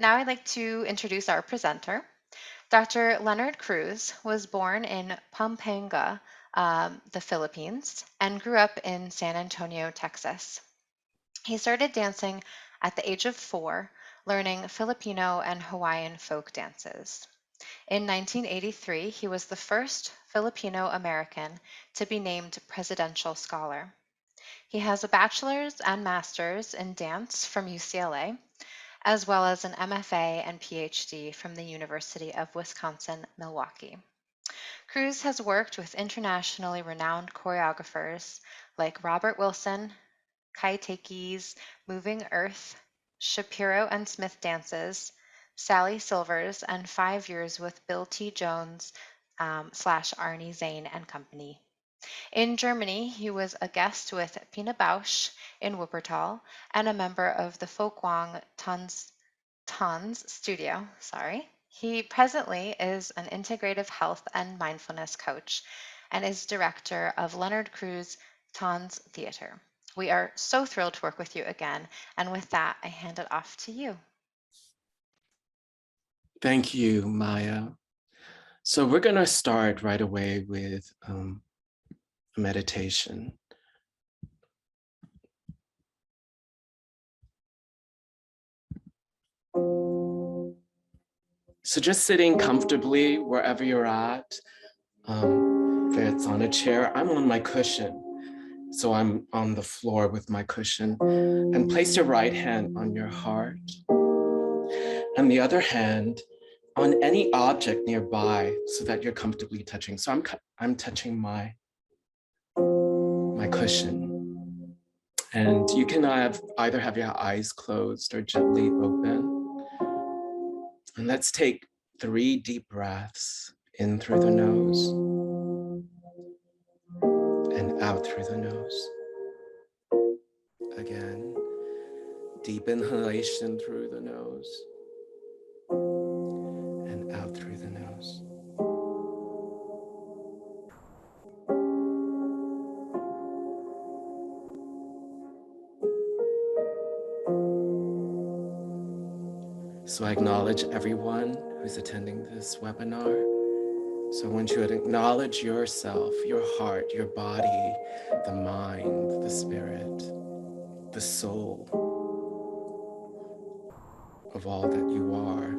now I'd like to introduce our presenter. Dr. Leonard Cruz was born in Pampanga, the Philippines, and grew up in San Antonio, Texas. He started dancing at the age of 4, learning Filipino and Hawaiian folk dances. In 1983, he was the first Filipino American to be named Presidential Scholar. He has a bachelor's and master's in dance from UCLA, as well as an MFA and PhD from the University of Wisconsin-Milwaukee. Cruz has worked with internationally renowned choreographers like Robert Wilson, Kai Takei's Moving Earth, Shapiro and Smith Dances, Sally Silvers, and 5 years with Bill T. Jones / Arnie Zane and Company. In Germany, he was a guest with Pina Bausch in Wuppertal and a member of the Folkwang studio. He presently is an integrative health and mindfulness coach and is director of Leonard Cruz Tons Theater. We are so thrilled to work with you again. And with that, I hand it off to you. Thank you, Maya. So we're going to start right away with a meditation. So just sitting comfortably wherever you're at, if it's on a chair, I'm on my cushion. So I'm on the floor with my cushion, and place your right hand on your heart and the other hand on any object nearby so that you're comfortably touching. So I'm touching my cushion, and you can either have your eyes closed or gently open. And let's take 3 deep breaths in through the nose and out through the nose. Again, deep inhalation through the nose and out through the nose. So I acknowledge everyone who's attending this webinar. So I want you to acknowledge yourself, your heart, your body, the mind, the spirit, the soul of all that you are.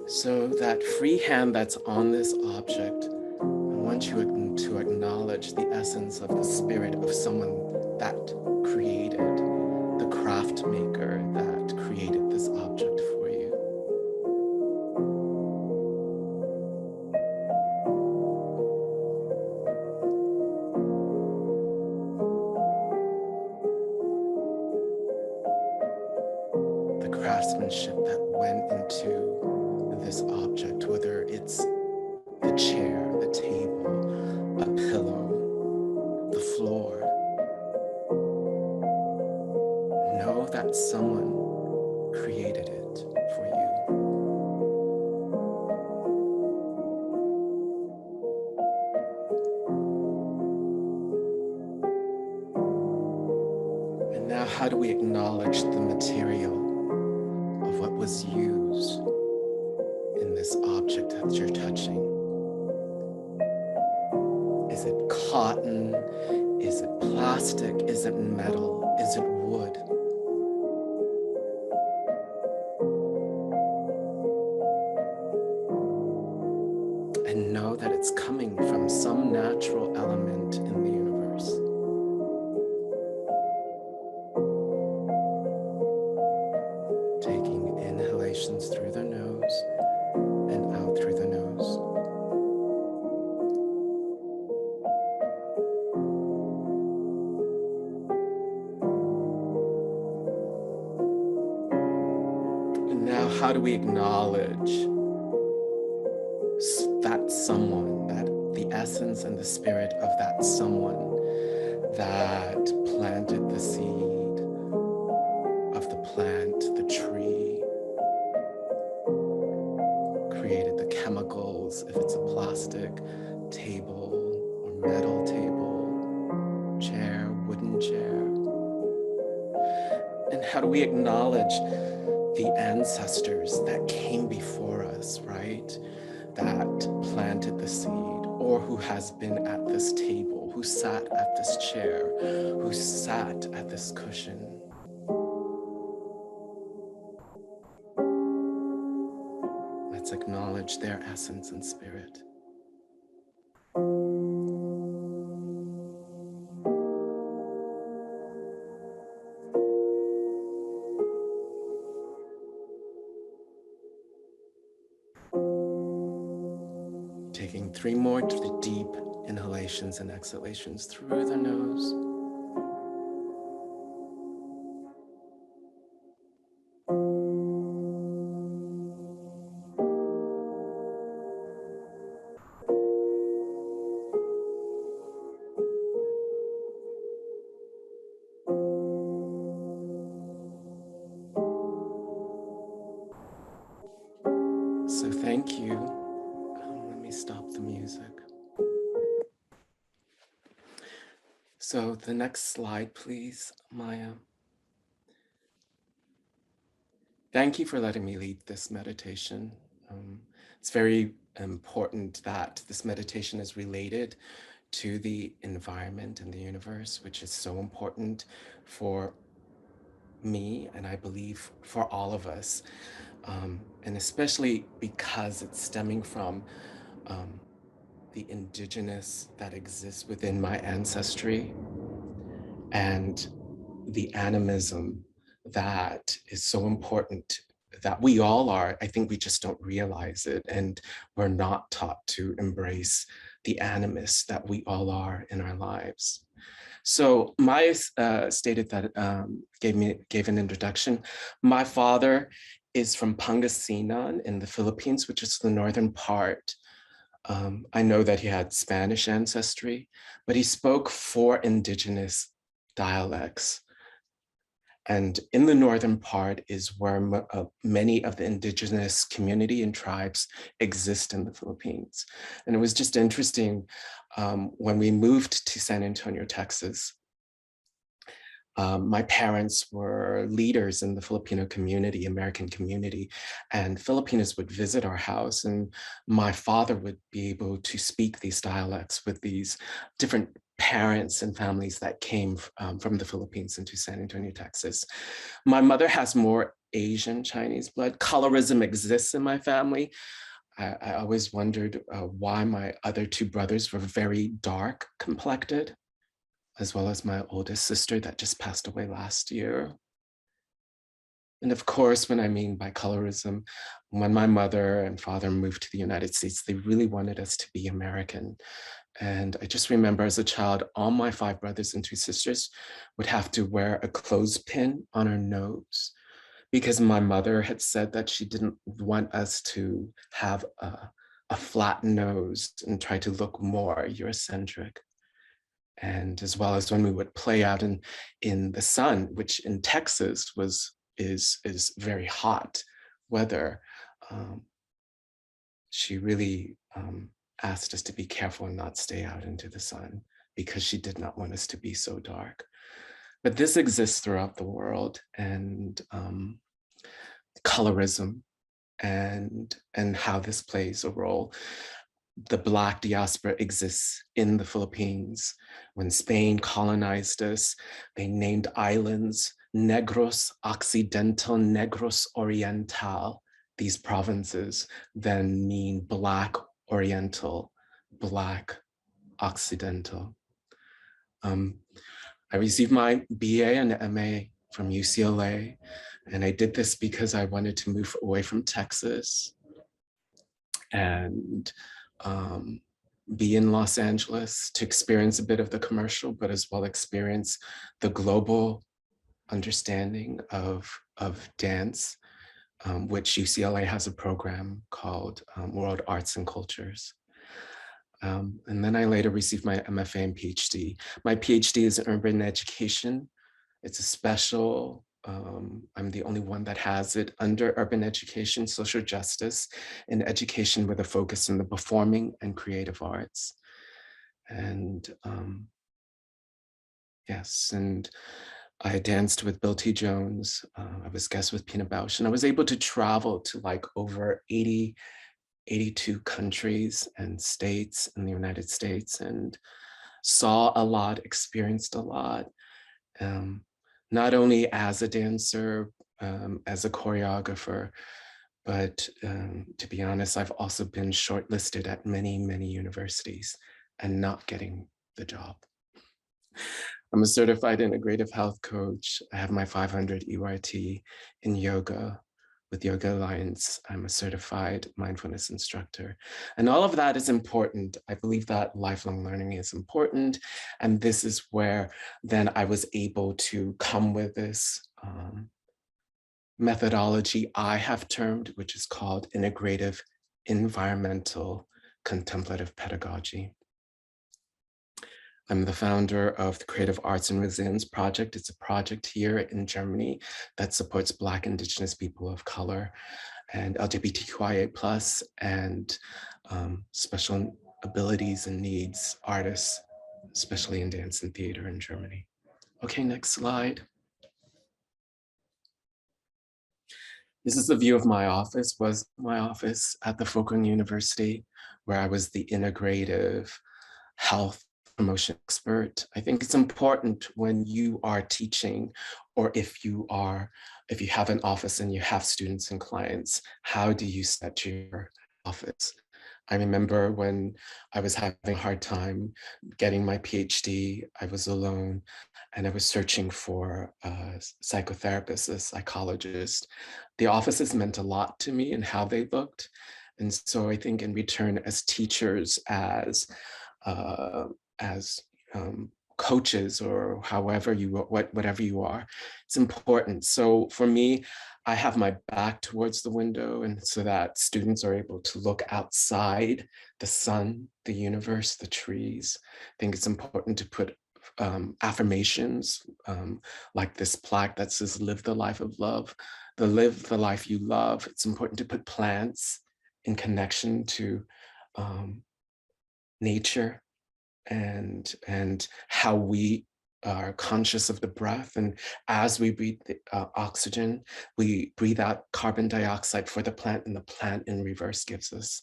So that free hand that's on this object, I want you to acknowledge the essence of the spirit of someone that created, the craft maker that created this object for you. The craftsmanship that went into this object, whether it's the chair, the table, a pillow, the floor. Know that someone created it for you. And now, how do we acknowledge the material of what was used in this object that you're touching? Is it cotton? Is it plastic? Is it metal? Is it wood? And know that it's coming from some natural element in the universe. Taking inhalations through the nose and out through the nose. And now, how do we acknowledge that someone, that the essence and the spirit of that someone that planted the seed of the plant, the tree, created the chemical plastic table or metal table, chair, wooden chair? And how do we acknowledge the ancestors that came before us, right? That planted the seed, or who has been at this table, who sat at this chair, who sat at this cushion. Let's acknowledge their essence and spirit. Taking 3 more deep inhalations and exhalations through the nose. So thank you. Let me stop the music. So the next slide, please, Maya. Thank you for letting me lead this meditation. It's very important that this meditation is related to the environment and the universe, which is so important for me, and I believe for all of us. And especially because it's stemming from the indigenous that exists within my ancestry and the animism that is so important that we all are. I think we just don't realize it, and we're not taught to embrace the animus that we all are in our lives. So Maya stated that, gave an introduction. My father is from Pangasinan in the Philippines, which is the northern part. I know that he had Spanish ancestry, but he spoke 4 indigenous dialects. And in the northern part is where many of the indigenous community and tribes exist in the Philippines. And it was just interesting when we moved to San Antonio, Texas. My parents were leaders in the Filipino community, American community, and Filipinos would visit our house, and my father would be able to speak these dialects with these different parents and families that came from the Philippines into San Antonio, Texas. My mother has more Asian Chinese blood. Colorism exists in my family. I always wondered why my other 2 brothers were very dark complected, as well as my oldest sister that just passed away last year. And of course, when I mean by colorism, when my mother and father moved to the United States, they really wanted us to be American. And I just remember as a child, all my 5 brothers and 2 sisters would have to wear a clothespin on her nose because my mother had said that she didn't want us to have a flat nose and try to look more Eurocentric. And as well as when we would play out in the sun, which in Texas is very hot weather, she really asked us to be careful and not stay out into the sun because she did not want us to be so dark. But this exists throughout the world, and colorism and how this plays a role. The Black diaspora exists in the Philippines. When Spain colonized us, they named islands Negros Occidental, Negros Oriental. These provinces then mean Black Oriental, Black Occidental. I received my BA and MA from UCLA, and I did this because I wanted to move away from Texas and be in Los Angeles to experience a bit of the commercial, but as well experience the global understanding of dance, which UCLA has a program called World Arts and Cultures. And then I later received my MFA and PhD. My PhD is in urban education. It's a special I'm the only one that has it under urban education, social justice, and education with a focus in the performing and creative arts. And yes, and I danced with Bill T. Jones. I was guest with Pina Bausch, and I was able to travel to like over 82 countries and states in the United States, and saw a lot, experienced a lot, not only as a dancer, as a choreographer, but to be honest, I've also been shortlisted at many, many universities and not getting the job. I'm a certified integrative health coach. I have my 500 EYT in yoga with Yoga Alliance. I'm a certified mindfulness instructor. And all of that is important. I believe that lifelong learning is important. And this is where then I was able to come with this methodology I have termed, which is called Integrative Environmental Contemplative Pedagogy. I'm the founder of the Creative Arts and Resilience Project. It's a project here in Germany that supports Black, Indigenous people of color and LGBTQIA+, and special abilities and needs artists, especially in dance and theater in Germany. Okay, next slide. This is the view of my office, was my office at the Folkwang University, where I was the integrative health promotion expert. I think it's important when you are teaching, or if you have an office and you have students and clients, how do you set your office? I remember when I was having a hard time getting my PhD, I was alone and I was searching for a psychotherapist, a psychologist. The offices meant a lot to me and how they looked. And so I think in return, as teachers, as coaches, or however whatever you are, it's important. So for me, I have my back towards the window, and so that students are able to look outside the sun, the universe, the trees. I think it's important to put affirmations like this plaque that says, live the life of love, live the life you love. It's important to put plants in connection to nature, and how we are conscious of the breath. And as we breathe the oxygen, we breathe out carbon dioxide for the plant, and the plant in reverse gives us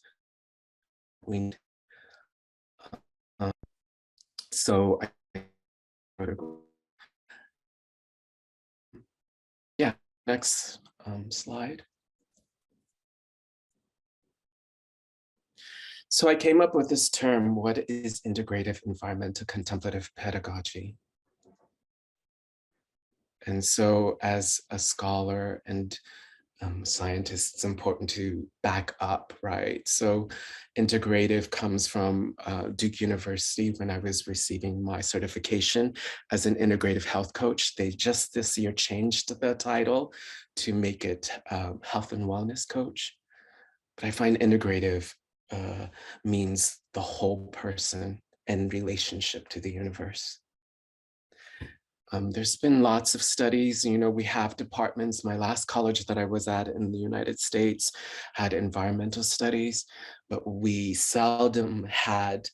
wind. So yeah, next slide. So I came up with this term, what is integrative environmental contemplative pedagogy? And so as a scholar and scientist, it's important to back up, right? So integrative comes from Duke University. When I was receiving my certification as an integrative health coach, they just this year changed the title to make it health and wellness coach. But I find integrative means the whole person in relationship to the universe. There's been lots of studies, we have departments. My last college that I was at in the United States had environmental studies, but we seldom had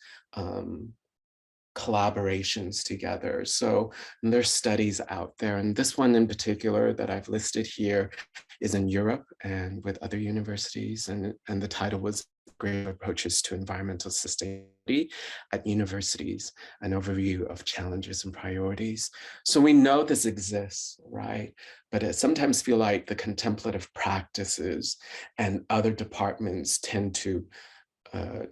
collaborations together. So there's studies out there, and this one in particular that I've listed here is in Europe and with other universities, and the title was Great Approaches to Environmental Sustainability at Universities, an overview of challenges and priorities. So we know this exists, right? But it sometimes feel like the contemplative practices and other departments tend to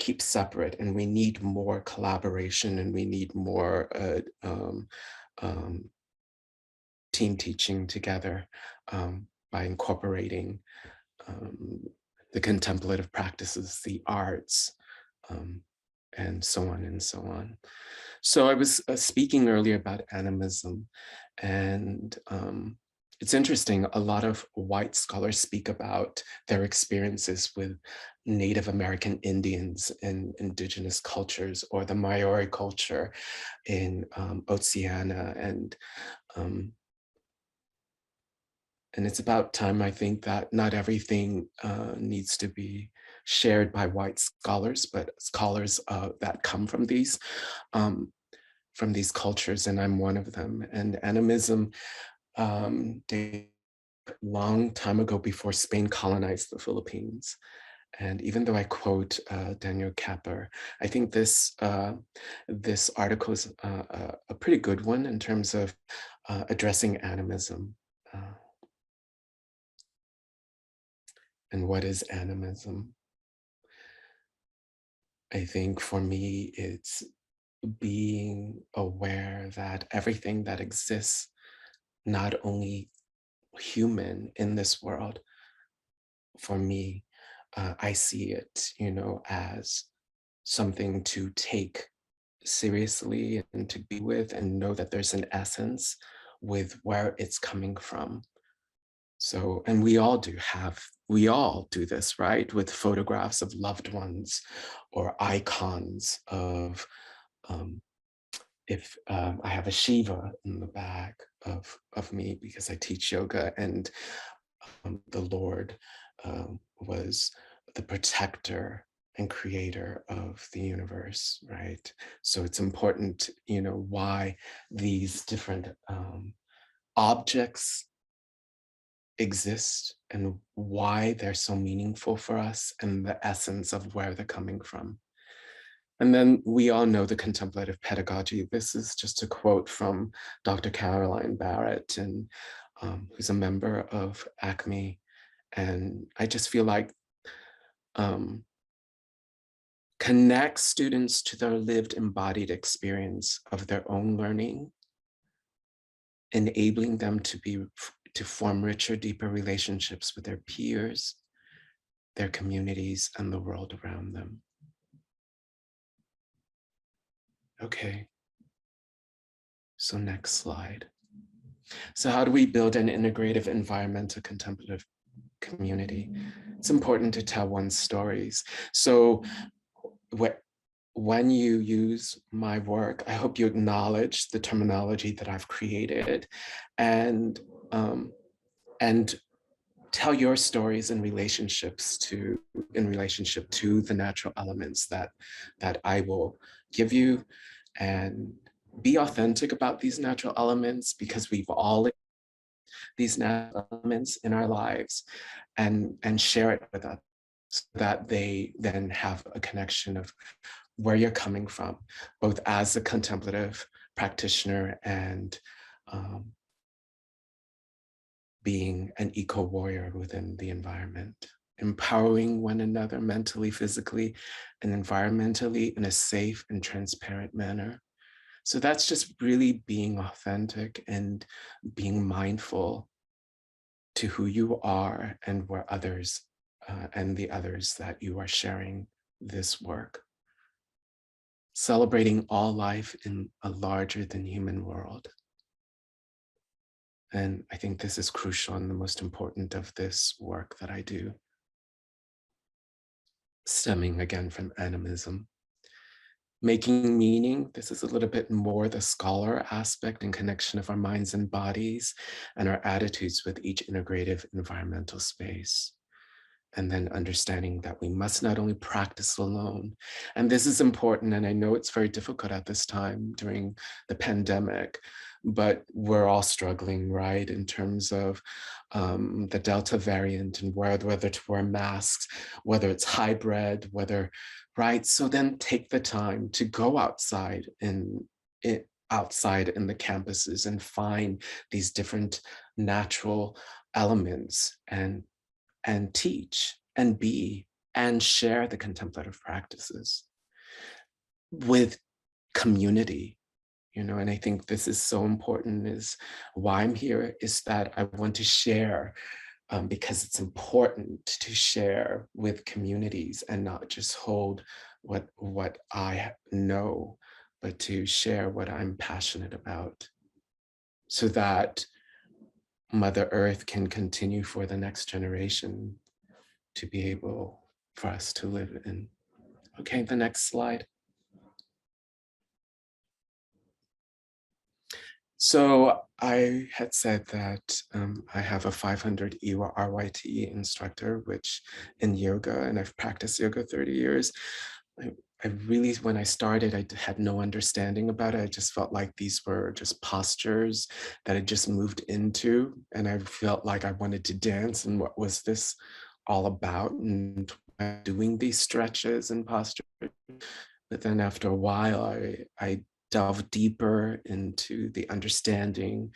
keep separate, and we need more collaboration, and we need more team teaching together by incorporating the contemplative practices, the arts, and so on and so on. So I was speaking earlier about animism, and it's interesting, a lot of white scholars speak about their experiences with Native American Indians in indigenous cultures, or the Maori culture in Oceania, and And it's about time, I think, that not everything needs to be shared by white scholars, but scholars that come um, from these cultures, and I'm one of them. And animism dated a long time ago before Spain colonized the Philippines. And even though I quote Daniel Kapper, I think this article is a pretty good one in terms of addressing animism. And what is animism? I think for me, it's being aware that everything that exists, not only human in this world, for me, I see it, as something to take seriously and to be with and know that there's an essence with where it's coming from. So, and we all do this, right? With photographs of loved ones or icons of, if I have a Shiva in the back of me because I teach yoga, and the Lord was the protector and creator of the universe, right? So it's important, why these different objects exist and why they're so meaningful for us and the essence of where they're coming from. And then we all know the contemplative pedagogy. This is just a quote from Dr. Caroline Barrett, and who's a member of ACMHE. And I just feel like connect students to their lived embodied experience of their own learning, enabling them to form richer, deeper relationships with their peers, their communities, and the world around them. Okay, so next slide. So how do we build an integrative environmental contemplative community? It's important to tell one's stories. So when you use my work, I hope you acknowledge the terminology that I've created, and tell your stories in relationship to the natural elements that I will give you, and be authentic about these natural elements, because we've all these natural elements in our lives, and share it with us so that they then have a connection of where you're coming from, both as a contemplative practitioner and being an eco-warrior within the environment, empowering one another mentally, physically, and environmentally in a safe and transparent manner. So that's just really being authentic and being mindful to who you are and where others and the others that you are sharing this work. Celebrating all life in a larger than human world. And I think this is crucial and the most important of this work that I do, stemming again from animism. Making meaning, this is a little bit more the scholar aspect and connection of our minds and bodies and our attitudes with each integrative environmental space. And then understanding that we must not only practice alone, and this is important, and I know it's very difficult at this time during the pandemic, but we're all struggling, right, in terms of the Delta variant and whether to wear masks, whether it's hybrid, right? So then take the time to go outside in the campuses and find these different natural elements and teach and be and share the contemplative practices with community, and I think this is so important, is why I'm here, is that I want to share because it's important to share with communities and not just hold what I know, but to share what I'm passionate about, so that Mother Earth can continue for the next generation to be able for us to live in. Okay, the next slide. So I had said that I have a 500 EWA RYT instructor, which in yoga, and I've practiced yoga 30 years. I really, when I started, I had no understanding about it. I just felt like these were just postures that I just moved into. And I felt like I wanted to dance. And what was this all about? And doing these stretches and postures. But then after a while, I delve deeper into the understanding,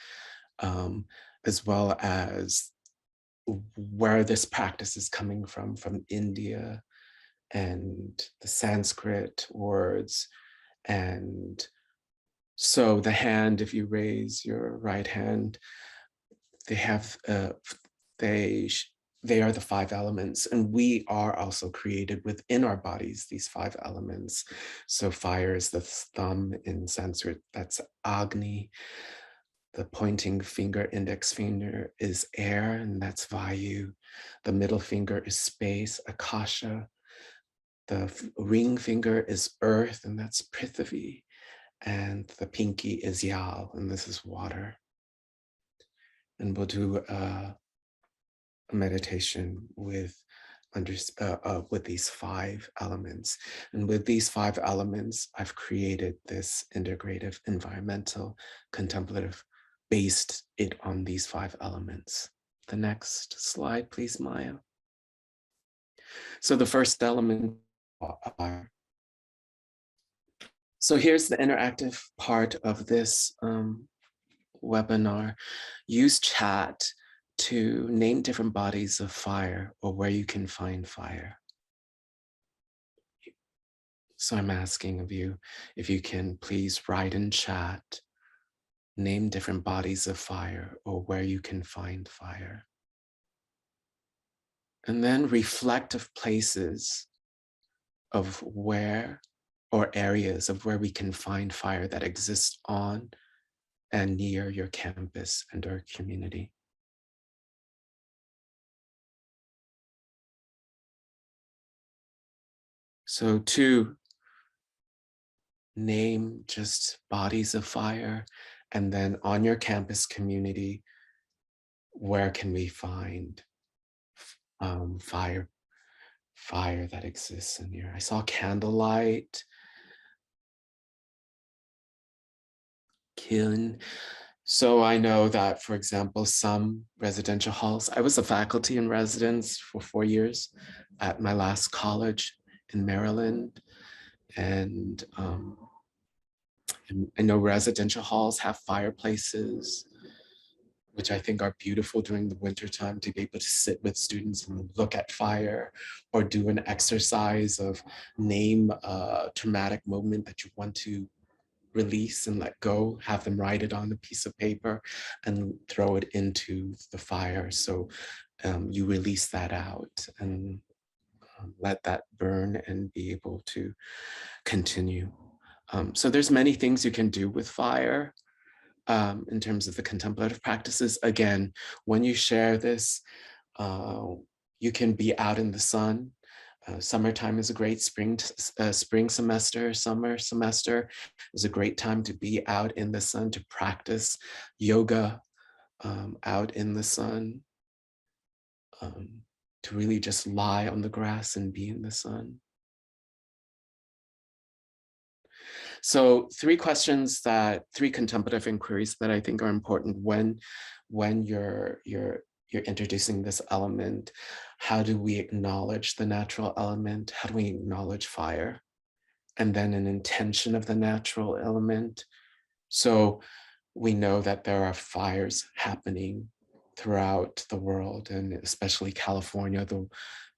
as well as where this practice is coming from India and the Sanskrit words. And so the hand, if you raise your right hand, they have, they they are the 5 elements, and we are also created within our bodies, these 5 elements. So fire is the thumb in Sanskrit, that's Agni. The pointing finger, index finger is air, and that's Vayu. The middle finger is space, Akasha. The ring finger is earth, and that's Prithvi. And the pinky is Yal, and this is water. And we'll do a meditation with these 5 elements. And with these 5 elements, I've created this integrative environmental contemplative based it on these 5 elements. The next slide, please, Maya. So the first element are, so here's the interactive part of this webinar. Use chat to name different bodies of fire or where you can find fire. So I'm asking of you, if you can please write in chat, name different bodies of fire or where you can find fire. And then reflect of places of where, or areas of where we can find fire that exists on and near your campus and our community. So 2, name just bodies of fire, and then on your campus community, where can we find fire that exists in here? I saw candlelight, kiln. So I know that, for example, some residential halls, I was a faculty in residence for 4 years at my last college in Maryland. And I know residential halls have fireplaces, which I think are beautiful during the wintertime, to be able to sit with students and look at fire, or do an exercise of name a traumatic moment that you want to release and let go, have them write it on a piece of paper and throw it into the fire. So you release that out and let that burn and be able to continue. So there's many things you can do with fire in terms of the contemplative practices. Again, when you share this, you can be out in the sun. Summertime is a great spring semester, summer semester is a great time to be out in the sun, to practice yoga out in the sun, to really just lie on the grass and be in the sun. So 3 questions that, 3 contemplative inquiries that I think are important when you're introducing this element. How do we acknowledge the natural element? How do we acknowledge fire? And then an intention of the natural element. So we know that there are fires happening throughout the world, and especially California,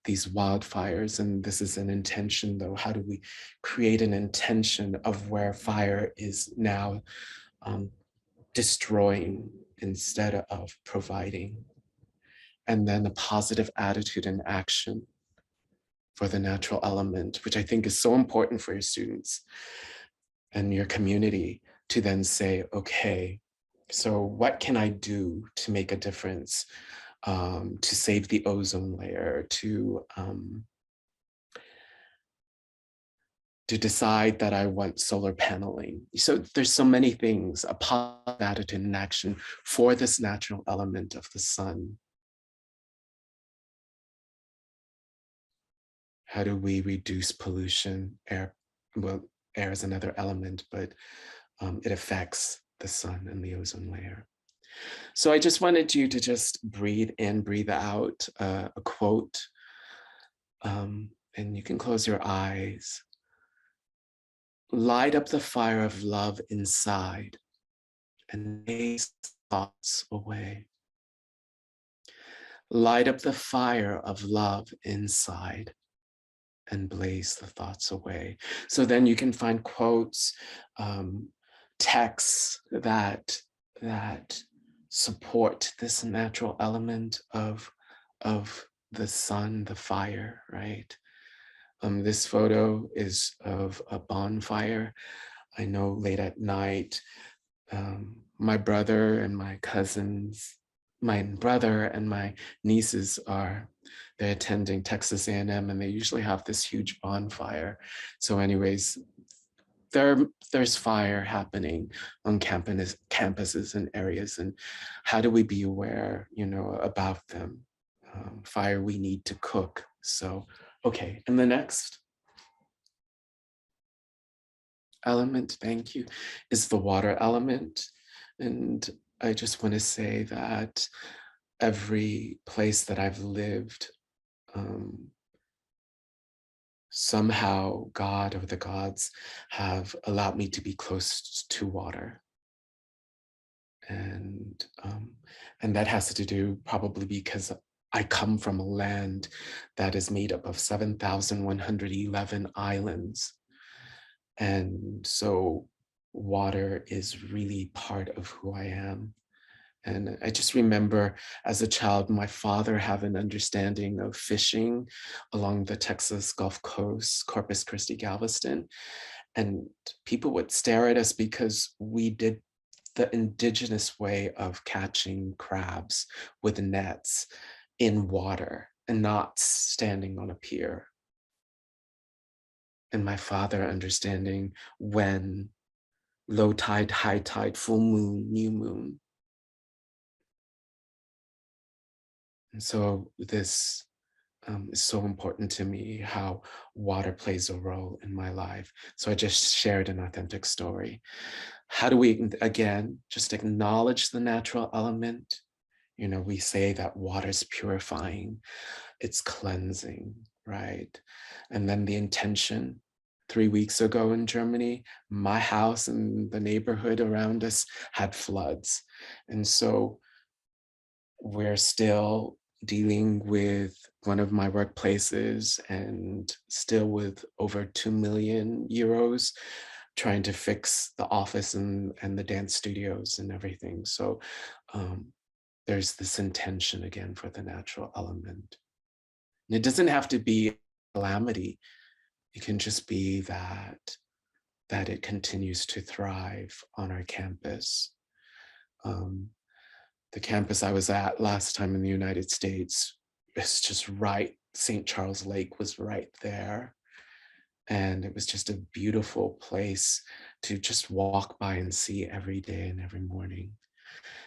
these wildfires, and this is an intention though. How do we create an intention of where fire is now destroying instead of providing? And then a positive attitude and action for the natural element, which I think is so important for your students and your community to then say, okay, so what can I do to make a difference, to save the ozone layer, to to decide that I want solar paneling. So there's so many things, a positive attitude and action for this natural element of the sun. How do we reduce pollution? Air, well, air is another element, but it affects the sun and the ozone layer. So I just wanted you to just breathe in, breathe out a quote, and you can close your eyes. Light up the fire of love inside and chase thoughts away. Light up the fire of love inside and blaze the thoughts away. So then you can find quotes, texts that support this natural element of the sun, the fire, right? This photo is of a bonfire. I know late at night, my brother and my cousins, my brother and my nieces they're attending Texas A&M, and they usually have this huge bonfire. So anyways, there's fire happening on campuses and areas, and how do we be aware, about them? Fire we need to cook. So, okay, and the next element, thank you, is the water element. And I just want to say that every place that I've lived, somehow God or the gods have allowed me to be close to water. And that has to do probably because I come from a land that is made up of 7,111 islands. And so water is really part of who I am. And I just remember as a child, my father having an understanding of fishing along the Texas Gulf Coast, Corpus Christi, Galveston. And people would stare at us because we did the indigenous way of catching crabs with nets in water and not standing on a pier. And my father understanding when low tide, high tide, full moon, new moon. And so this is so important to me, how water plays a role in my life. So I just shared an authentic story. How do we, again, just acknowledge the natural element? We say that water's purifying, it's cleansing, right? And then the intention. 3 weeks ago in Germany, my house and the neighborhood around us had floods. And so we're still dealing with one of my workplaces and still with over 2 million euros trying to fix the office and the dance studios and everything. So there's this intention again for the natural element. And it doesn't have to be a calamity. It can just be that it continues to thrive on our campus. The campus I was at last time in the United States is just right. St. Charles Lake was right there. And it was just a beautiful place to just walk by and see every day and every morning.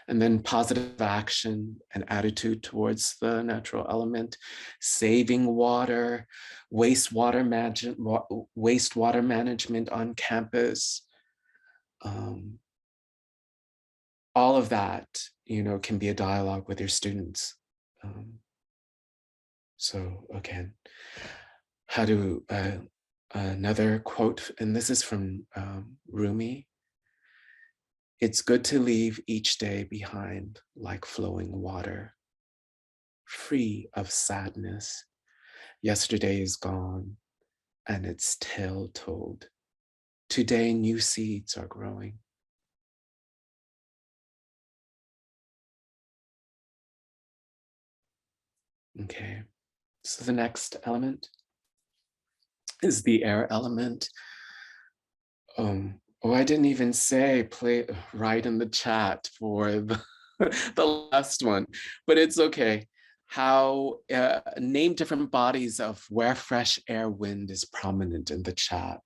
And then positive action and attitude towards the natural element, saving water, wastewater management on campus. All of that, can be a dialogue with your students. So again, how do, another quote, and this is from Rumi. It's good to leave each day behind like flowing water, free of sadness. Yesterday is gone and its tale told. Today, new seeds are growing. Okay, so the next element is the air element. I didn't even say write in the chat for the last one, but it's okay. how name different bodies of where fresh air wind is prominent in the chat,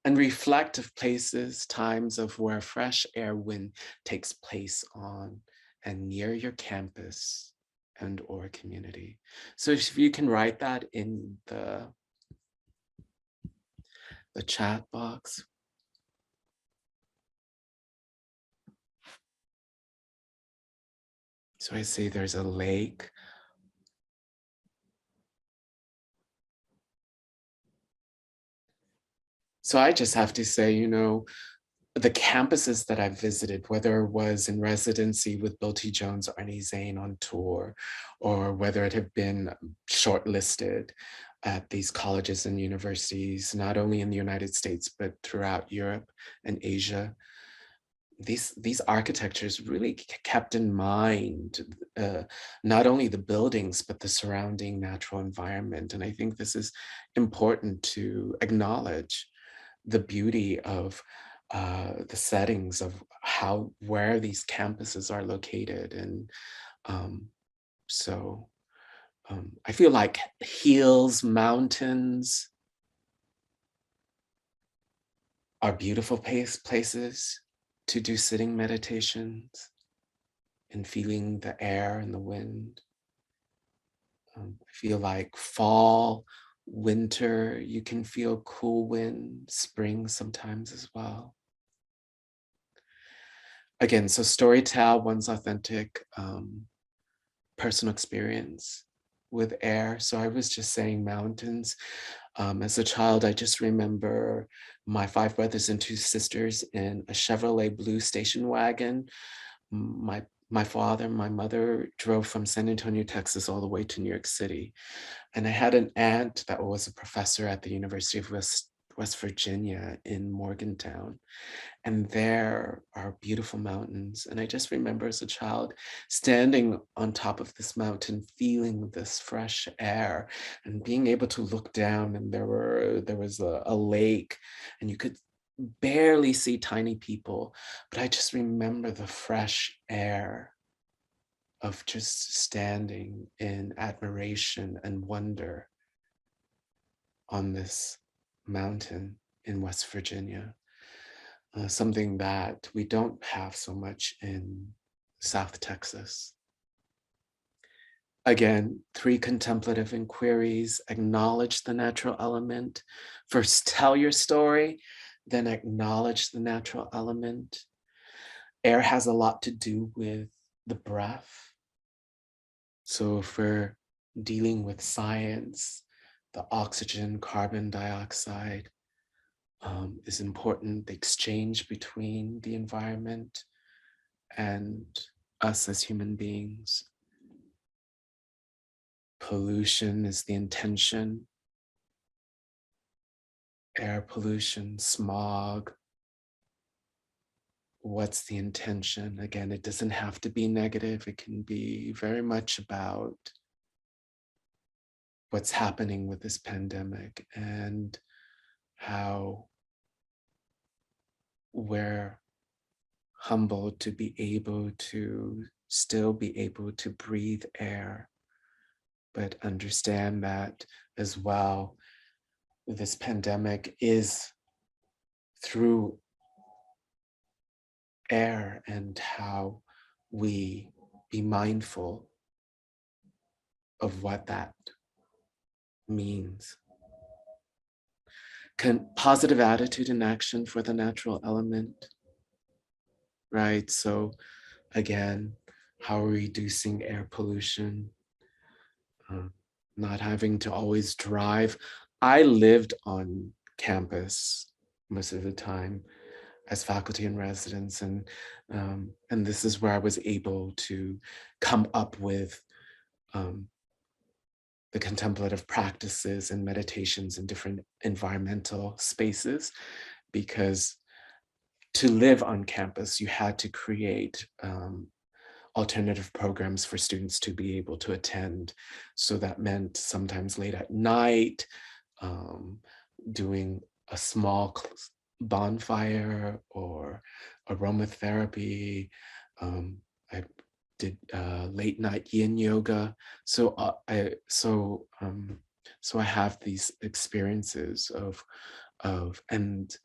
and reflect of places, times of where fresh air wind takes place on and near your campus and or community. So if you can write that in the chat box. So I see there's a lake. So I just have to say, you know, the campuses that I've visited, whether it was in residency with Bill T. Jones or Arnie Zane on tour, or whether it have been shortlisted at these colleges and universities, not only in the United States, but throughout Europe and Asia, these architectures really kept in mind not only the buildings, but the surrounding natural environment. And I think this is important to acknowledge the beauty of the settings of where these campuses are located. And so I feel like hills, mountains are beautiful places to do sitting meditations and feeling the air and the wind. I feel like fall, winter, you can feel cool wind, spring sometimes as well. Again, so storytell one's authentic personal experience with air. So I was just saying mountains. As a child, I just remember my 5 brothers and 2 sisters in a Chevrolet blue station wagon. My father and my mother drove from San Antonio, Texas, all the way to New York City. And I had an aunt that was a professor at the University of West Virginia in Morgantown. And there are beautiful mountains. And I just remember as a child standing on top of this mountain, feeling this fresh air and being able to look down, and there was a lake, and you could barely see tiny people, but I just remember the fresh air of just standing in admiration and wonder on this mountain in West Virginia. Something that we don't have so much in South Texas. Again, 3 contemplative inquiries: acknowledge the natural element. First, tell your story, then acknowledge the natural element. Air has a lot to do with the breath. So if we're dealing with science, the oxygen, carbon dioxide, is important, the exchange between the environment and us as human beings. Pollution is the intention. Air pollution, smog. What's the intention? Again, it doesn't have to be negative. It can be very much about what's happening with this pandemic and how we're humbled to be able to still be able to breathe air, but understand that as well, this pandemic is through air, and how we be mindful of what that means. Positive attitude and action for the natural element, right? So again, how are we reducing air pollution? Not having to always drive. I lived on campus most of the time as faculty and residents, and this is where I was able to come up with the contemplative practices and meditations in different environmental spaces, because to live on campus, you had to create alternative programs for students to be able to attend. So that meant sometimes late at night, doing a small bonfire or aromatherapy. I did late night yin yoga. So I have these experiences of and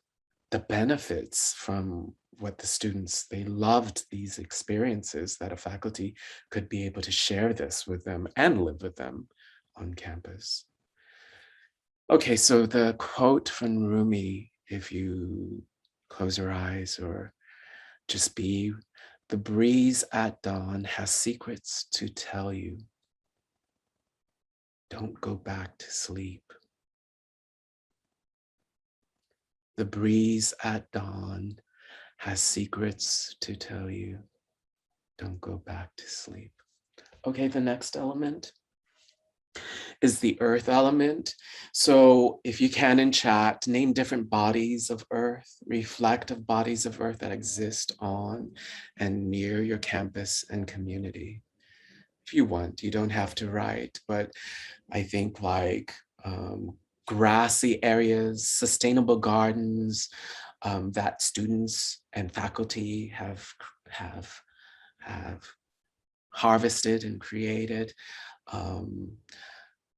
the benefits from what the students, they loved these experiences, that a faculty could be able to share this with them and live with them on campus. Okay, so the quote from Rumi, if you close your eyes or just be, the breeze at dawn has secrets to tell you. Don't go back to sleep. The breeze at dawn has secrets to tell you. Don't go back to sleep. Okay, the next element is the earth element. So if you can in chat, name different bodies of earth, reflective bodies of earth that exist on and near your campus and community. If you want, you don't have to write, but I think like grassy areas, sustainable gardens that students and faculty have harvested and created.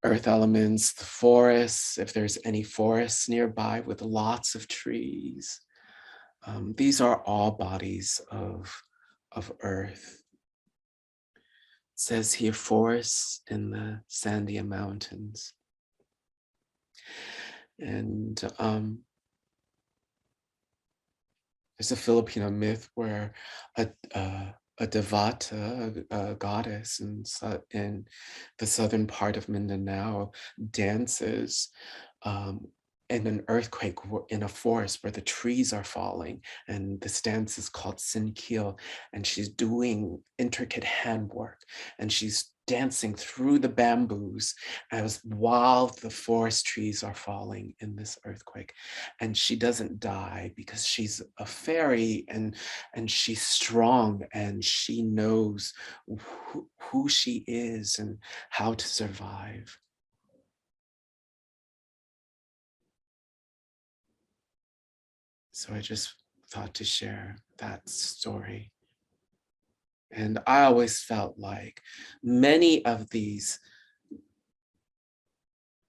Earth elements, the forests, if there's any forests nearby with lots of trees. These are all bodies of earth. It says here, forests in the Sandia Mountains. And there's a Filipino myth where a devata, a goddess in the southern part of Mindanao, dances in an earthquake in a forest where the trees are falling. And this dance is called Sinkil. And she's doing intricate handwork. And she's dancing through the bamboos while the forest trees are falling in this earthquake. And she doesn't die because she's a fairy and she's strong and she knows who she is and how to survive. So I just thought to share that story. And I always felt like many of these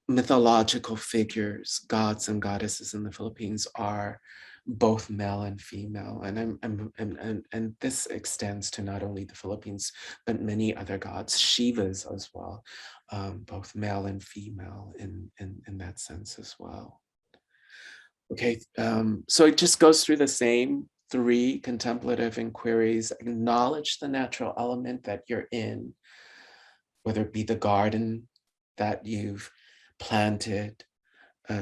mythological figures, gods and goddesses in the Philippines, are both male and female, and this extends to not only the Philippines but many other gods, Shivas as well, both male and female in that sense as well. Okay, so it just goes through the same 3 contemplative inquiries. Acknowledge the natural element that you're in, whether it be the garden that you've planted,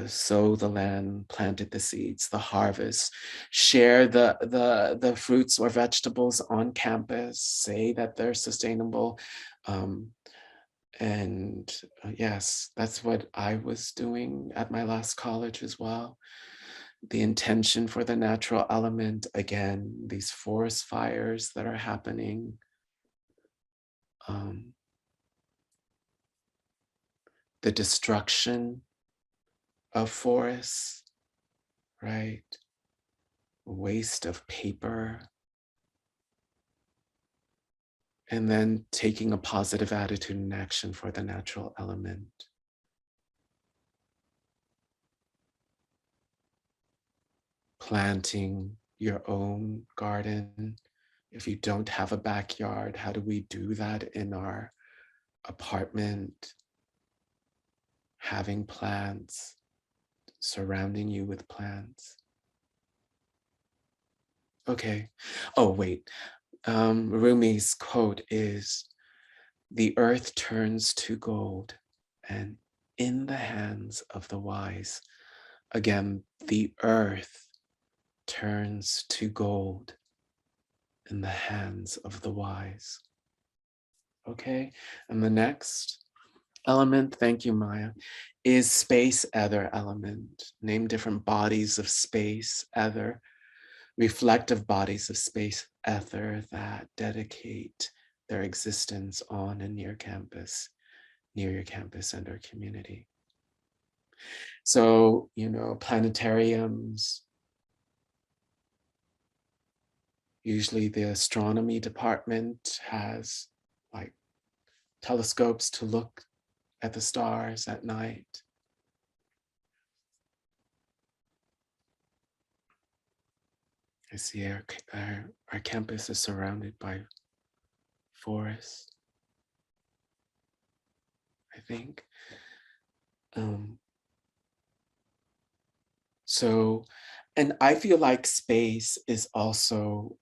sow the land, planted the seeds, the harvest, share the fruits or vegetables on campus, say that they're sustainable. Yes, that's what I was doing at my last college as well. The intention for the natural element, again, these forest fires that are happening. The destruction of forests, right? Waste of paper. And then taking a positive attitude and action for the natural element. Planting your own garden. If you don't have a backyard, how do we do that in our apartment? Having plants, surrounding you with plants. Okay. Oh, wait. Rumi's quote is, "The earth turns to gold, and in the hands of the wise." Again, the earth turns to gold in the hands of the wise. Okay, and the next element, thank you, Maya, is space ether element. Name different bodies of space ether, reflective bodies of space ether that dedicate their existence on and near your campus and our community. So, planetariums, Usually the astronomy department has like telescopes to look at the stars at night. I see our campus is surrounded by forests, I think. So, and I feel like space is also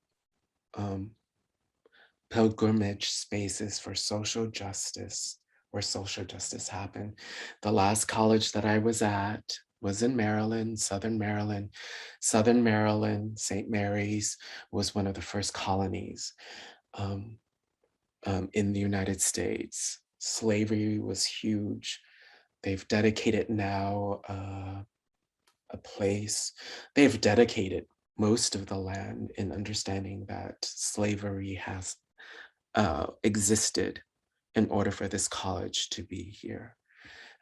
pilgrimage spaces for social justice, where social justice happened. The last college that I was at was in Maryland, Southern Maryland. Southern Maryland, St. Mary's was one of the first colonies in the United States. Slavery was huge. They've dedicated now a place. They've dedicated most of the land in understanding that slavery has existed in order for this college to be here.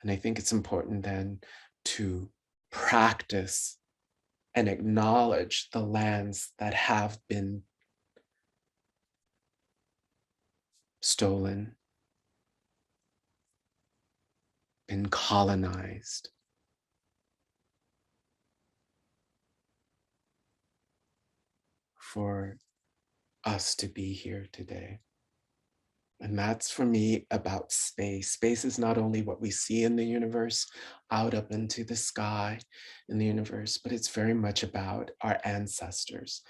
And I think it's important then to practice and acknowledge the lands that have been stolen, been colonized, for us to be here today. And that's for me about space. Space is not only what we see in the universe, out up into the sky in the universe, but it's very much about our ancestors.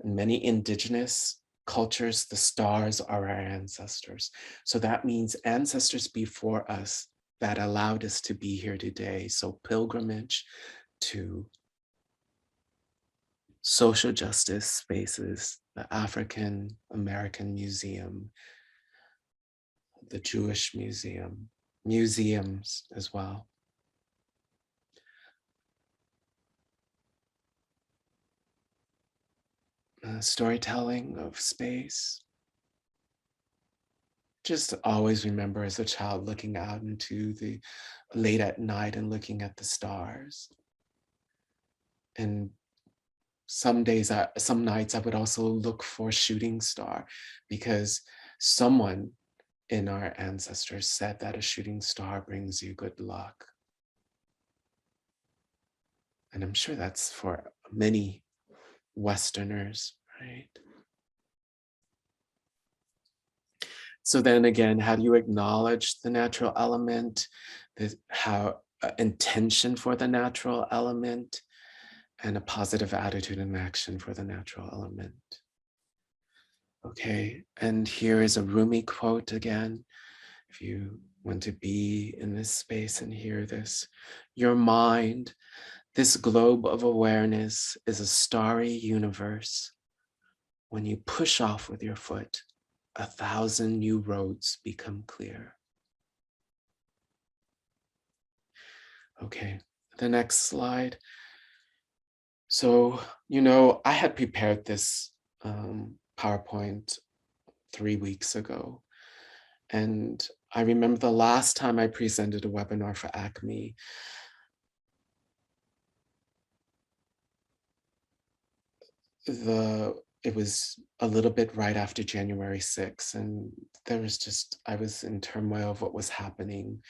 In many indigenous cultures, the stars are our ancestors. So that means ancestors before us that allowed us to be here today. So pilgrimage to social justice spaces, the African American Museum, the Jewish Museum, museums as well. Storytelling of space. Just always remember as a child looking out into the late at night and looking at the stars. And some nights I would also look for a shooting star because someone in our ancestors said that a shooting star brings you good luck. And I'm sure that's for many Westerners, right? So then again, how do you acknowledge the natural element? How intention for the natural element and a positive attitude and action for the natural element. Okay, and here is a Rumi quote again. If you want to be in this space and hear this, your mind, this globe of awareness, is a starry universe. When you push off with your foot, 1,000 new roads become clear. Okay, the next slide. So, I had prepared this PowerPoint 3 weeks ago. And I remember the last time I presented a webinar for ACMHE, it was a little bit right after January 6th, and I was in turmoil of what was happening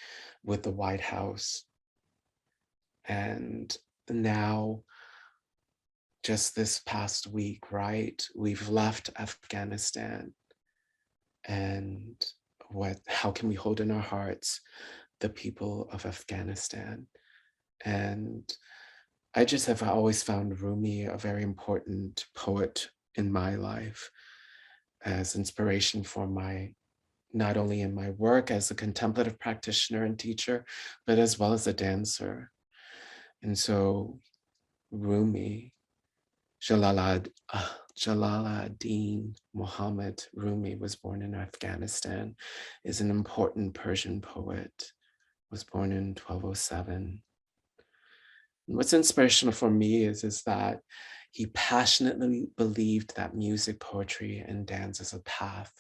with the White House. And now, just this past week, right, we've left Afghanistan. And how can we hold in our hearts the people of Afghanistan? And I just have always found Rumi a very important poet in my life as inspiration for not only in my work as a contemplative practitioner and teacher, but as well as a dancer. And so Rumi, Jalaluddin Muhammad Rumi was born in Afghanistan, is an important Persian poet, was born in 1207. And what's inspirational for me is that he passionately believed that music, poetry, and dance is a path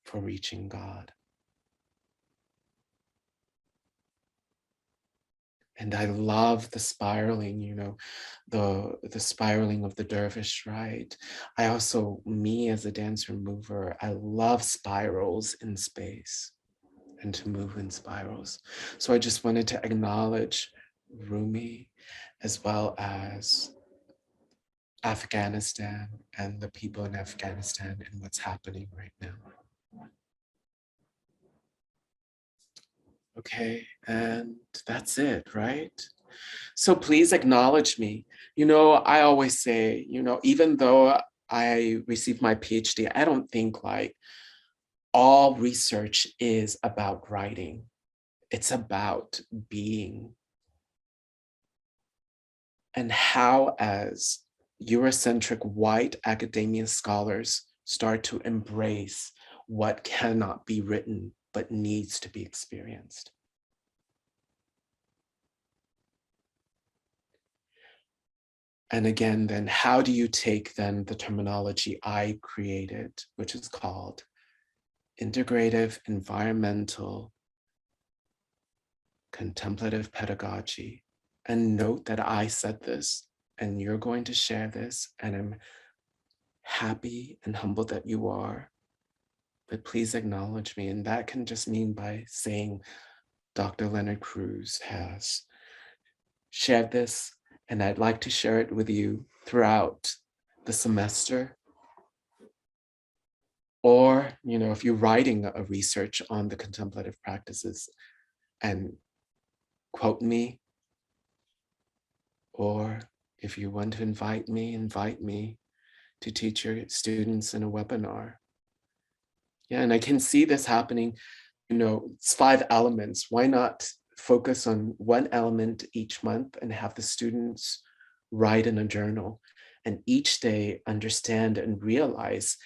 for reaching God. And I love the spiraling, you know, the spiraling of the dervish, right? I also, me as a dancer mover, I love spirals in space and to move in spirals. So I just wanted to acknowledge Rumi as well as Afghanistan and the people in Afghanistan and what's happening right now. Okay, and that's it, right? So please acknowledge me. You know, I always say, you know, even though I received my PhD, I don't think like all research is about writing. It's about being. And how, as Eurocentric white academia scholars start to embrace what cannot be written but needs to be experienced. And again, then how do you take then the terminology I created, which is called Integrative Environmental Contemplative Pedagogy, and note that I said this and you're going to share this, and I'm happy and humbled that you are, but please acknowledge me. And that can just mean by saying Dr. Leonard Cruz has shared this, and I'd like to share it with you throughout the semester. Or, you know, if you're writing a research on the contemplative practices and quote me, or if you want to invite me to teach your students in a webinar. Yeah, and I can see this happening, you know, it's 5 elements. Why not focus on one element each month and have the students write in a journal, and each day understand and realize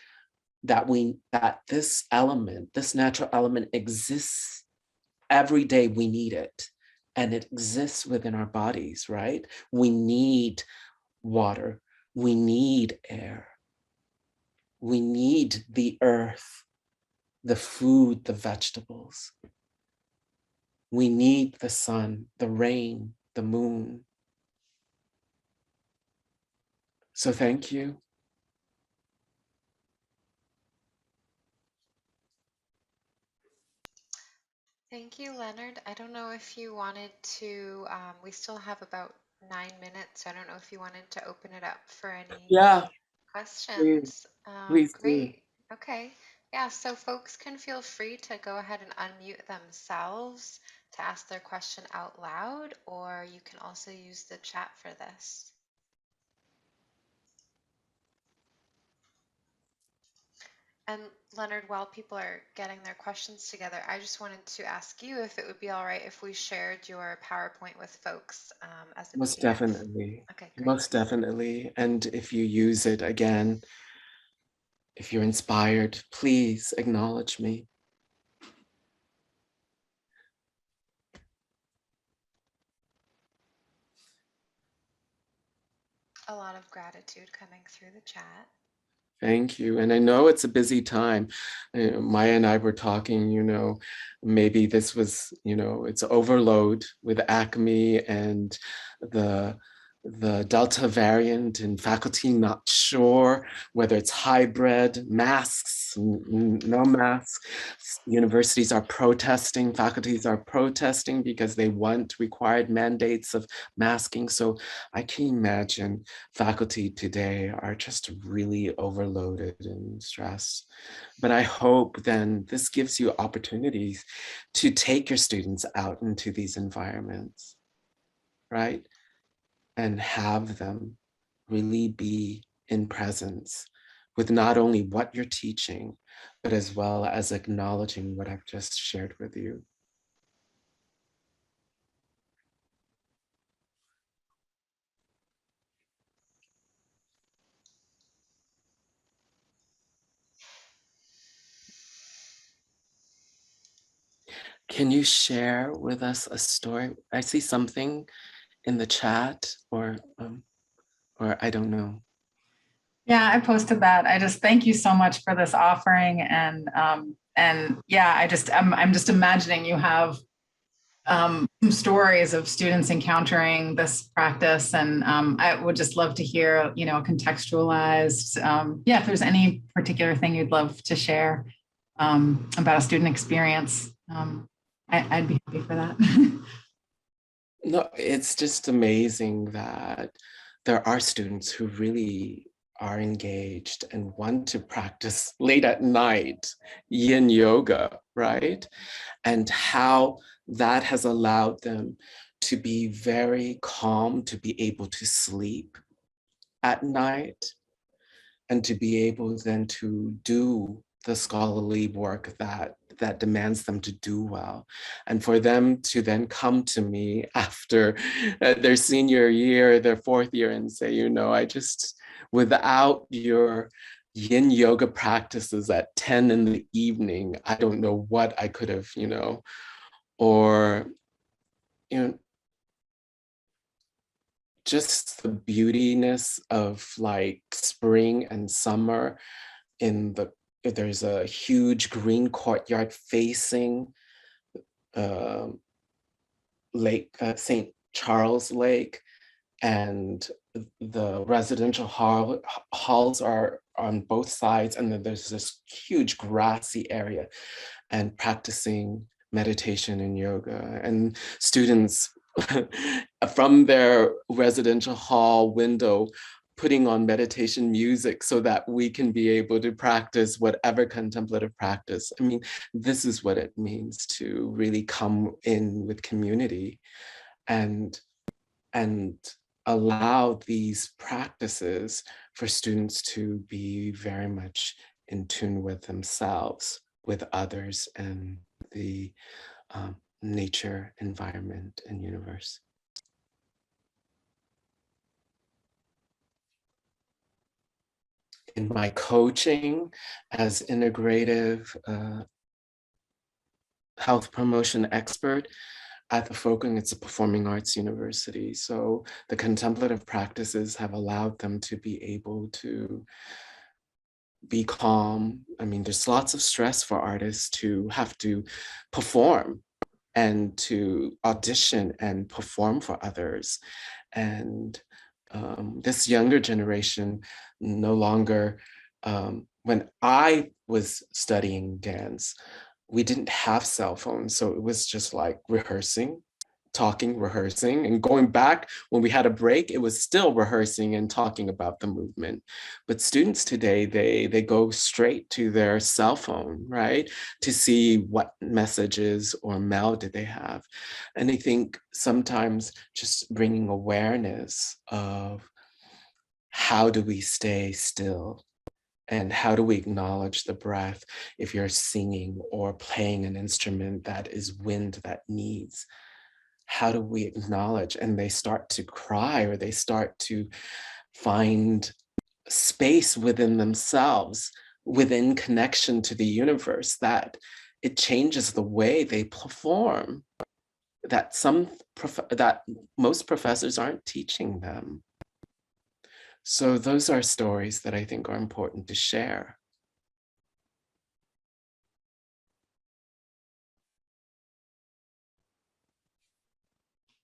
that this element, this natural element exists every day. We need it, and it exists within our bodies, right? We need water, we need air, we need the earth, the food, the vegetables. We need the sun, the rain, the moon. So thank you. Thank you, Leonard. I don't know if you wanted to, we still have about 9 minutes, so I don't know if you wanted to open it up for any Yeah, please, questions. please do. Great. Okay. Yeah, so folks can feel free to go ahead and unmute themselves to ask their question out loud, or you can also use the chat for this. And Leonard, while people are getting their questions together, I just wanted to ask you if it would be all right if we shared your PowerPoint with folks as a Most PDF. definitely. Okay, great. Most definitely. And if you use it again, if you're inspired, please acknowledge me. A lot of gratitude coming through the chat. Thank you. And I know it's a busy time. Maya and I were talking, you know, maybe this was, you know, it's overload with ACME and the Delta variant, and faculty not sure whether it's hybrid, masks, no masks. Universities are protesting, faculties are protesting because they want required mandates of masking. So I can imagine faculty today are just really overloaded and stressed. But I hope then this gives you opportunities to take your students out into these environments, right? And have them really be in presence with not only what you're teaching, but as well as acknowledging what I've just shared with you. Can you share with us a story? I see something in the chat, or I don't know. Yeah, I posted that. I just thank you so much for this offering, and yeah, I'm just imagining you have some stories of students encountering this practice, and I would just love to hear, contextualized. Yeah, if there's any particular thing you'd love to share about a student experience, I'd be happy for that. No, it's just amazing that there are students who really are engaged and want to practice late at night yin yoga, right? And how that has allowed them to be very calm, to be able to sleep at night, and to be able then to do the scholarly work that demands them to do well. And for them to then come to me after their senior year, their fourth year, and say, I just, without your yin yoga practices at 10 in the evening, I don't know what I could have, or, just the beautiness of like spring and summer there's a huge green courtyard facing Lake St. Charles Lake, and the residential halls are on both sides, and then there's this huge grassy area, and practicing meditation and yoga, and students from their residential hall window putting on meditation music so that we can be able to practice whatever contemplative practice. I mean, this is what it means to really come in with community and allow these practices for students to be very much in tune with themselves, with others, and the nature, environment, and universe. In my coaching as integrative health promotion expert at the Folkwang, it's a performing arts university. So the contemplative practices have allowed them to be able to be calm. I mean, there's lots of stress for artists to have to perform and to audition and perform for others. And this younger generation no longer, when I was studying dance, we didn't have cell phones. So it was just like rehearsing, talking, rehearsing, and going back when we had a break, it was still rehearsing and talking about the movement. But students today, they go straight to their cell phone, right? To see what messages or mail did they have. And I think sometimes just bringing awareness of how do we stay still, and how do we acknowledge the breath if you're singing or playing an instrument that is wind that needs. How do we acknowledge? And they start to cry, or they start to find space within themselves, within connection to the universe, that it changes the way they perform, that that most professors aren't teaching them. So those are stories that I think are important to share.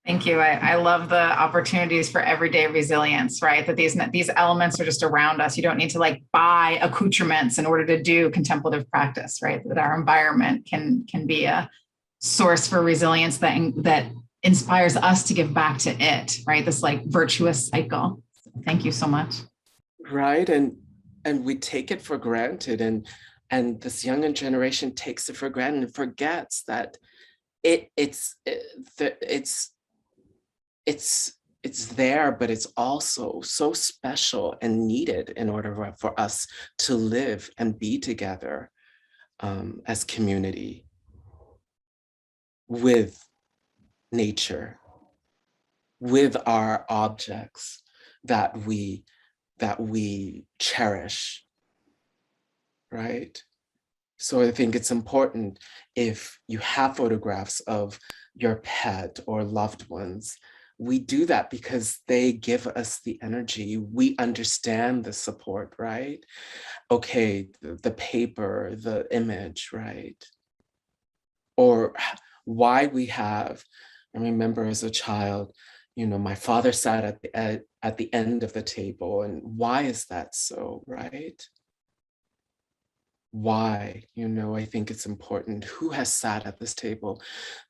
Thank you. I love the opportunities for everyday resilience, right? That these elements are just around us. You don't need to like buy accoutrements in order to do contemplative practice, right? That our environment can be a source for resilience that inspires us to give back to it, right? This like virtuous cycle. Thank you so much. Right, and we take it for granted, and this younger generation takes it for granted and forgets that it's there, but it's also so special and needed in order for us to live and be together as community with nature, with our objects that we cherish, right? So I think it's important, if you have photographs of your pet or loved ones, we do that because they give us the energy. We understand the support, right? Okay, the paper, the image, right? Or why we have, I remember as a child, you know, my father sat at the end of the table, and why is that so, right? Why, you know, I think it's important. Who has sat at this table?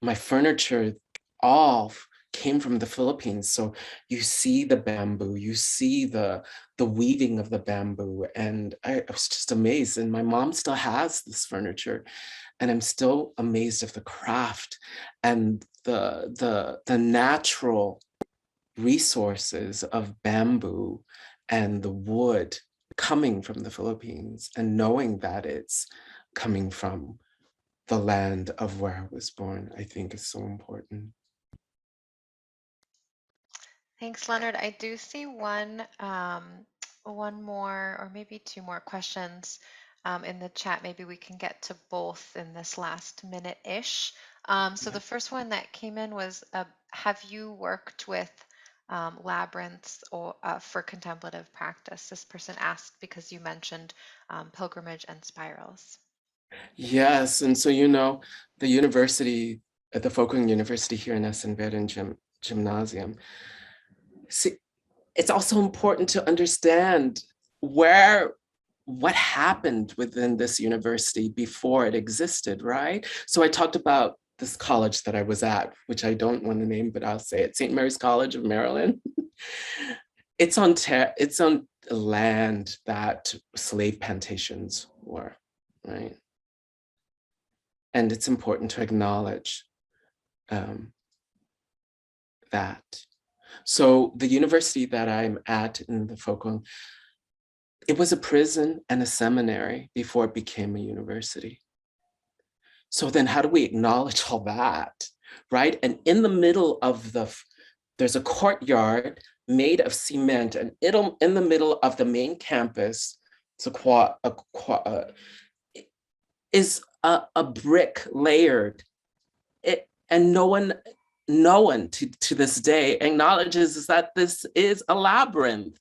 My furniture all came from the Philippines. So you see the bamboo, you see the weaving of the bamboo. And I was just amazed. And my mom still has this furniture. And I'm still amazed of the craft and the natural resources of bamboo and the wood coming from the Philippines, and knowing that it's coming from the land of where I was born, I think is so important. Thanks, Leonard. I do see one more or maybe two more questions in the chat. Maybe we can get to both in this last minute-ish. So the first one that came in was, have you worked with labyrinths or for contemplative practice? This person asked because you mentioned pilgrimage and spirals. Yes, and so, you know, the university, at the Folkwang University here in Essen, Gymnasium, see, it's also important to understand what happened within this university before it existed, right? So I talked about this college that I was at, which I don't want to name, but I'll say it, St. Mary's College of Maryland. It's on land that slave plantations were, right? And it's important to acknowledge that. So the university that I'm at in the Folkwang, it was a prison and a seminary before it became a university. So then how do we acknowledge all that, right? And in the middle of there's a courtyard made of cement, and in the middle of the main campus, is a brick layered. And no one to this day acknowledges is that this is a labyrinth.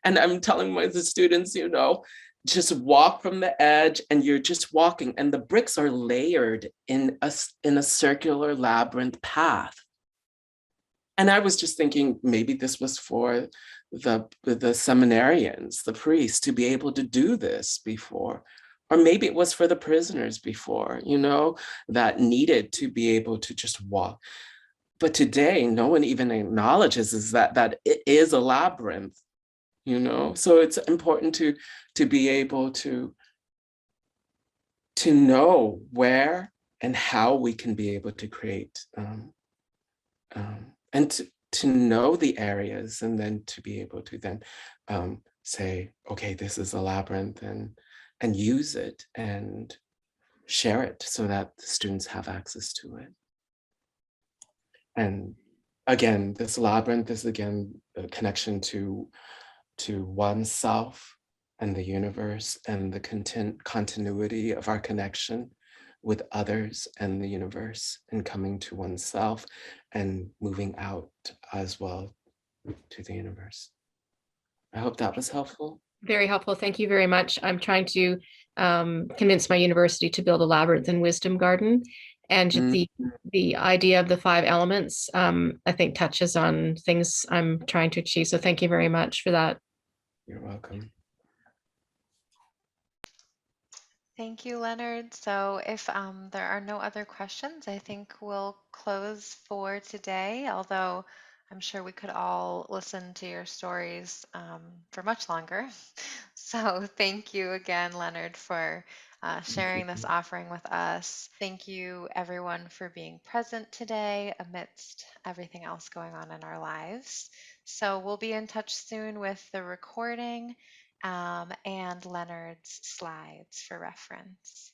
And I'm telling the students, you know, just walk from the edge and you're just walking, and the bricks are layered in a circular labyrinth path. And I was just thinking maybe this was for the seminarians, the priests, to be able to do this before. Or maybe it was for the prisoners before, you know, that needed to be able to just walk. But today, no one even acknowledges is that it is a labyrinth, you know? So it's important to be able to know where and how we can be able to create and to know the areas, and then to be able to then say, okay, this is a labyrinth, and use it and share it so that the students have access to it. And again, this labyrinth is again a connection to oneself and the universe, and the continuity of our connection with others and the universe, and coming to oneself and moving out as well to the universe. I hope that was helpful. Very helpful. Thank you very much. I'm trying to convince my university to build a labyrinth and wisdom garden. And the idea of the 5 elements, I think, touches on things I'm trying to achieve. So thank you very much for that. You're welcome. Thank you, Leonard. So if there are no other questions, I think we'll close for today, although I'm sure we could all listen to your stories for much longer. So thank you again, Leonard, for sharing this offering with us. Thank you, everyone, for being present today amidst everything else going on in our lives. So we'll be in touch soon with the recording and Leonard's slides for reference.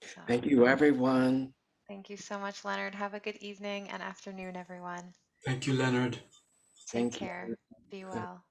So, Thank you, everyone. thank you so much, Leonard. Have a good evening and afternoon, everyone. Thank you, Leonard. Take care. Be well.